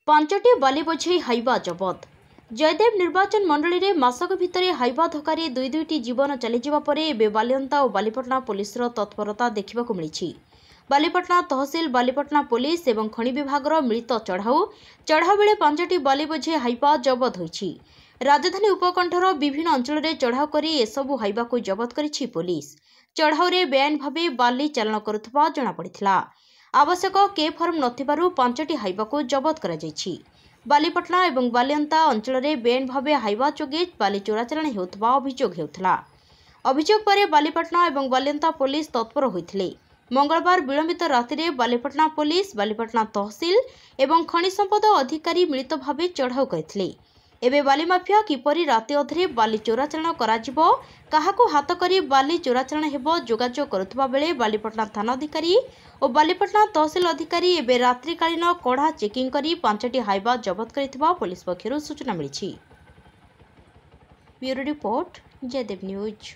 पांचटी बाली बोझे Hyva जबत। Jaydev निर्वाचन मंडली में मासक भितर हाइवा धक्के दुई दुईटी जीवन चलीजा पर एवं बालियंता और बालीपटना पुलिस तत्परता देखा मिली। बालीपटना तहसिल बालीपटना पुलिस और खनि विभाग मिलित चढ़ाऊ बेले 5टी बाली बोझे हाइवा जबत होईछि। राजधानी उपकंठर विभिन्न अंचल में चढ़ाऊ कर एसबू हाइवा को जबत करिछि पुलिस। चढ़ाऊ में बेआईन भाव बाली चालन करुवा जमापड़ा। आवश्यक के फर्म नथिबारु 5टी हाइवा को जबत करा जायछि। बालीपटना और बालियंता अंचल में बेआईन भाव हाइवा जोगे बाली चोराचालाण हेउथबा अभियोग हेउथला। अभियोग पर बालीपटना और बालियंता पुलिस तत्पर होइथिले। मंगलवार विलंबित राति बालीपटना पुलिस बालीपटना तहसिल और खनि संपद अधिकारी मिलित भाव चढ़ाऊ करथिले। एबे बाली माफिया किपरि राति अधरे बाली चोराचालाण कराजिबो काहाकू हाथ करी बाली चोराचालाण हेबो जोगाजोग करुथबा बेले बालीपटना थाना अधिकारी और बालीपटना तहसिल अधिकारी एबे रात्रिकालीन कड़ा चेकिंग करी 5टी हाइवा जबत करिथिबा पुलिस पक्षरु सूचना मिलिछि। Bureau report Jaydev news.